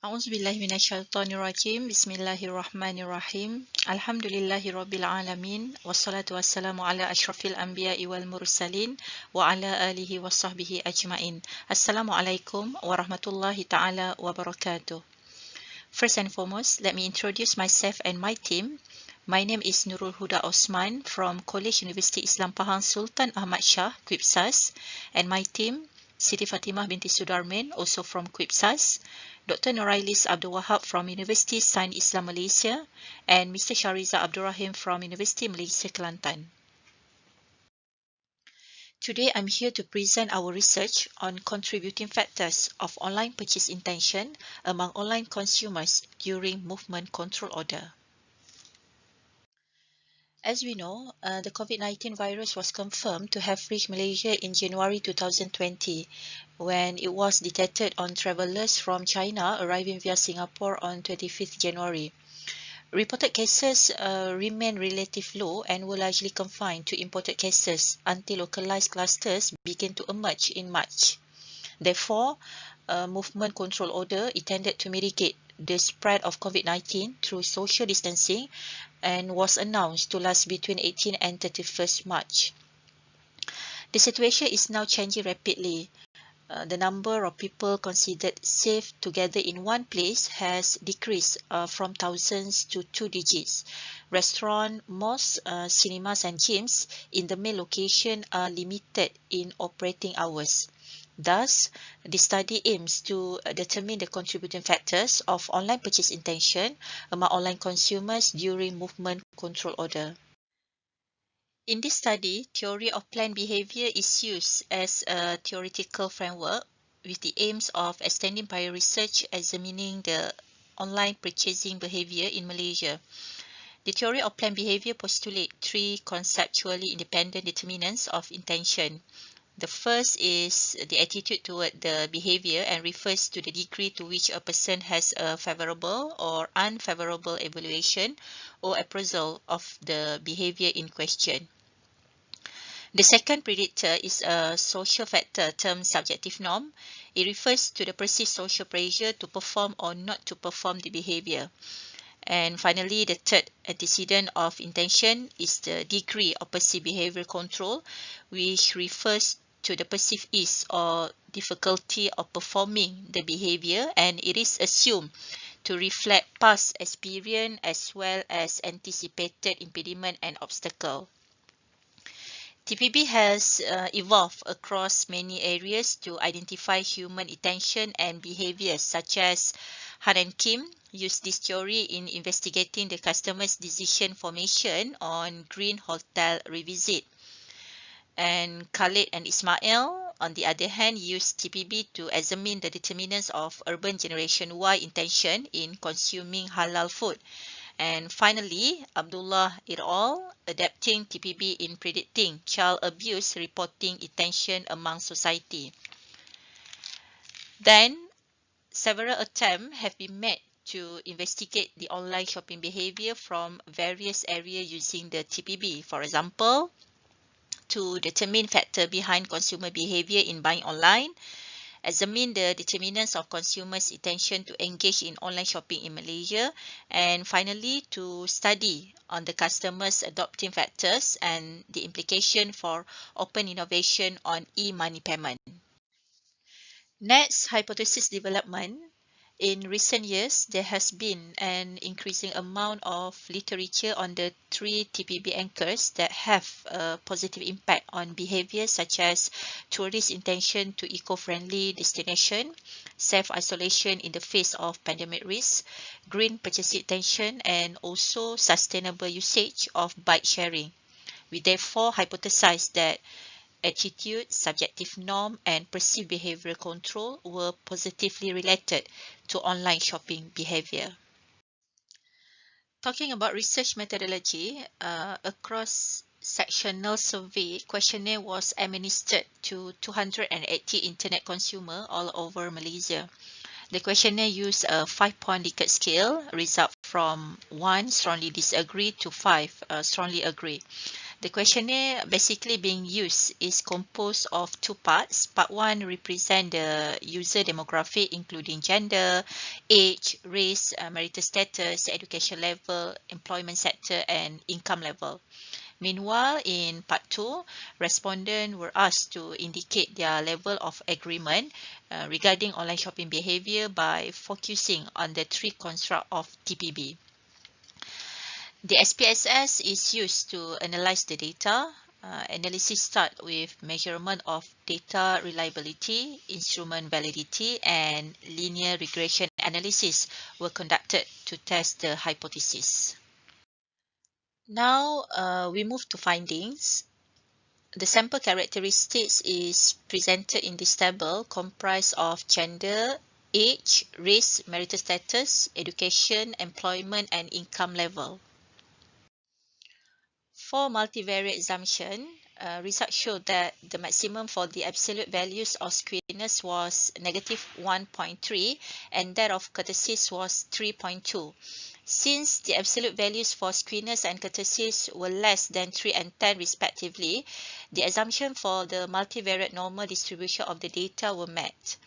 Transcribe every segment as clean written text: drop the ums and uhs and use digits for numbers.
A'udzubillahi minasyaitonirrajim. Bismillahirrahmanirrahim. Alhamdulillahi rabbil alamin. Wassalatu wassalamu ala asyrafil anbiya'i wal mursalin wa ala alihi wa sahbihi ajma'in. Assalamualaikum warahmatullahi ta'ala wabarakatuh. First and foremost, let me introduce myself and my team. My name is Nurul Huda Osman from College University Islam Pahang Sultan Ahmad Shah, QUIPSAS, and my team, Siti Fatimah binti Sudarmin, also from QUIPSAS, Dr. Norailis Abdul Wahab from University Sains Islam Malaysia, and Mr. Shariza Abdul Rahim from University Malaysia Kelantan. Today, I'm here to present our research on contributing factors of online purchase intention among online consumers during movement control order. As we know, the COVID-19 virus was confirmed to have reached Malaysia in January 2020 when it was detected on travelers from China arriving via Singapore on 25th January. Reported cases remain relatively low and were largely confined to imported cases until localized clusters began to emerge in March. Therefore, a movement control order intended to mitigate the spread of COVID-19 through social distancing and was announced to last between 18 and 31st March. The situation is now changing rapidly. The number of people considered safe together in one place has decreased from thousands to 2 digits. Restaurants, malls, cinemas and gyms in the main location are limited in operating hours. Thus, the study aims to determine the contributing factors of online purchase intention among online consumers during movement control order. In this study, theory of planned behavior is used as a theoretical framework with the aims of extending prior research examining the online purchasing behavior in Malaysia. The theory of planned behavior postulates three conceptually independent determinants of intention. The first is the attitude toward the behavior and refers to the degree to which a person has a favorable or unfavorable evaluation or appraisal of the behavior in question. The second predictor is a social factor termed subjective norm. It refers to the perceived social pressure to perform or not to perform the behavior. And finally, the third antecedent of intention is the degree of perceived behavior control, which refers to the perceived ease or difficulty of performing the behavior, and it is assumed to reflect past experience as well as anticipated impediment and obstacle. TPB has evolved across many areas to identify human intention and behaviors, such as Han and Kim used this theory in investigating the customer's decision formation on Green Hotel Revisit. And Khalid and Ismail, on the other hand, used TPB to examine the determinants of urban generation Y intention in consuming halal food. And finally, Abdullah et al. Adapting TPB in predicting child abuse reporting intention among society. Then, several attempts have been made to investigate the online shopping behavior from various areas using the TPB. For example, to determine factor behind consumer behavior in buying online, examine the determinants of consumers' intention to engage in online shopping in Malaysia, and finally to study on the customers' adopting factors and the implication for open innovation on e-money payment. Next, hypothesis development. In recent years, there has been an increasing amount of literature on the three TPB anchors that have a positive impact on behavior, such as tourist intention to eco-friendly destination, self-isolation in the face of pandemic risk, green purchase intention, and also sustainable usage of bike sharing. We therefore hypothesize that attitude, subjective norm, and perceived behavioral control were positively related to online shopping behavior. Talking about research methodology, a cross-sectional survey questionnaire was administered to 280 internet consumers all over Malaysia. The questionnaire used a 5-point Likert scale, result from 1 strongly disagree to 5 strongly agree. The questionnaire basically being used is composed of two parts. Part 1 represents the user demographic including gender, age, race, marital status, education level, employment sector and income level. Meanwhile, in part 2, respondents were asked to indicate their level of agreement regarding online shopping behavior by focusing on the three constructs of TPB. The SPSS is used to analyze the data. Analysis starts with measurement of data reliability, instrument validity, and linear regression analysis were conducted to test the hypothesis. Now we move to findings. The sample characteristics is presented in this table comprised of gender, age, race, marital status, education, employment, and income level. For multivariate assumption, research showed that the maximum for the absolute values of squareness was negative 1.3 and that of kurtosis was 3.2. Since the absolute values for squareness and kurtosis were less than 3 and 10 respectively, the assumption for the multivariate normal distribution of the data were met.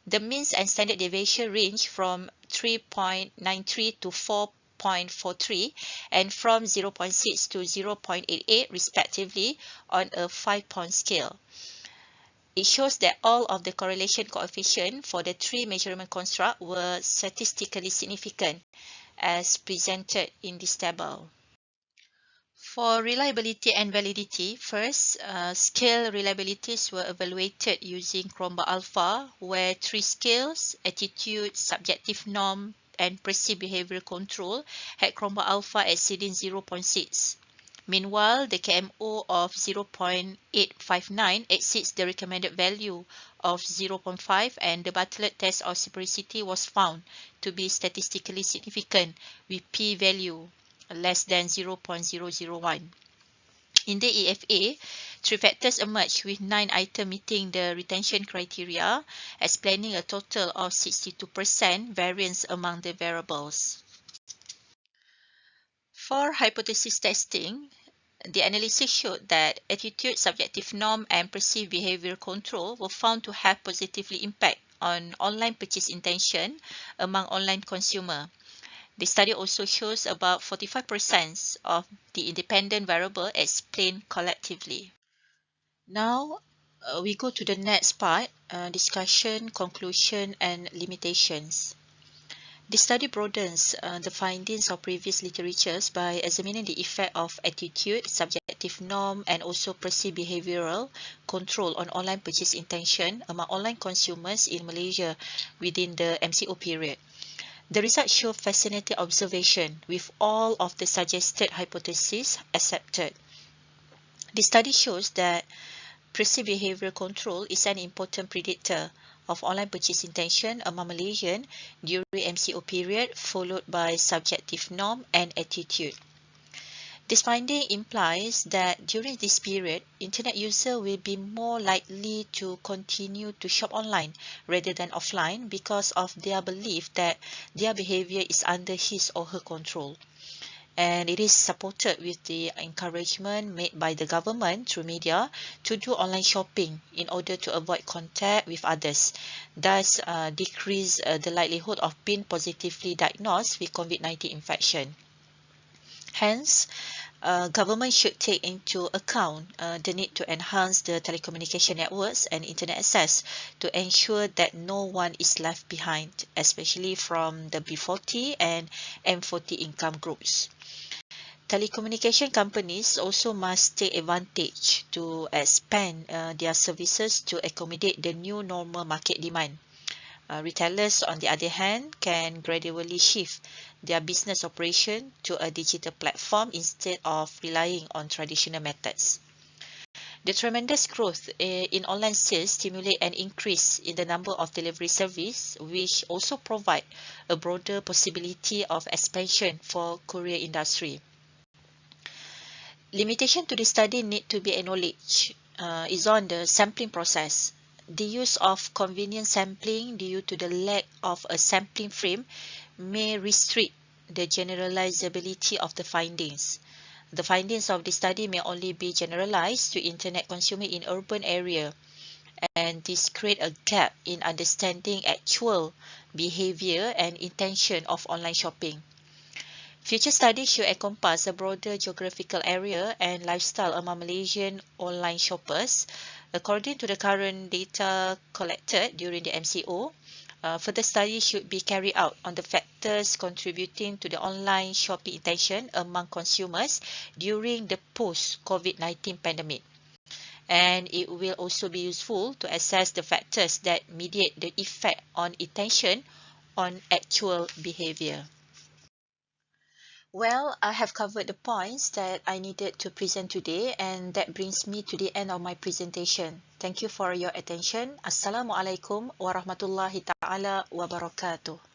The means and standard deviation range from 3.93 to 4.43 and from 0.6 to 0.88 respectively on a 5-point scale. It shows that all of the correlation coefficients for the three measurement constructs were statistically significant as presented in this table. For reliability and validity, first, scale reliabilities were evaluated using Chromba Alpha, where three scales, attitude, subjective norm, and perceived behavioral control, had Chromba Alpha exceeding 0.6. Meanwhile, the KMO of 0.859 exceeds the recommended value of 0.5 and the Bartlett test of separicity was found to be statistically significant with p-value less than 0.001. In the EFA, three factors emerged with 9 items meeting the retention criteria, explaining a total of 62% variance among the variables. For hypothesis testing, the analysis showed that attitude, subjective norm, and perceived behavioral control were found to have positively impact on online purchase intention among online consumer. The study also shows about 45% of the independent variable explained collectively. Now we go to the next part, discussion, conclusion, and limitations. The study broadens the findings of previous literatures by examining the effect of attitude, subjective norm, and also perceived behavioral control on online purchase intention among online consumers in Malaysia within the MCO period. The results show fascinating observation with all of the suggested hypotheses accepted. The study shows that perceived behavioral control is an important predictor of online purchase intention among Malaysians during MCO period, followed by subjective norm and attitude. This finding implies that during this period, internet users will be more likely to continue to shop online rather than offline because of their belief that their behavior is under his or her control. And it is supported with the encouragement made by the government through media to do online shopping in order to avoid contact with others, thus decrease the likelihood of being positively diagnosed with COVID-19 infection. Hence, government should take into account the need to enhance the telecommunication networks and internet access to ensure that no one is left behind, especially from the B40 and M40 income groups. Telecommunication companies also must take advantage to expand their services to accommodate the new normal market demand. Retailers, on the other hand, can gradually shift their business operation to a digital platform instead of relying on traditional methods. The tremendous growth in online sales stimulate an increase in the number of delivery services, which also provide a broader possibility of expansion for courier industry. Limitation to the study need to be acknowledged is on the sampling process. The use of convenient sampling due to the lack of a sampling frame may restrict the generalizability of the findings. The findings of the study may only be generalized to internet consumers in urban area, and this create a gap in understanding actual behavior and intention of online shopping. Future studies should encompass a broader geographical area and lifestyle among Malaysian online shoppers. According to the current data collected during the MCO, further studies should be carried out on the factors contributing to the online shopping intention among consumers during the post-COVID-19 pandemic. And it will also be useful to assess the factors that mediate the effect on intention on actual behavior. Well, I have covered the points that I needed to present today, and that brings me to the end of my presentation. Thank you for your attention. Assalamualaikum warahmatullahi taala wabarakatuh.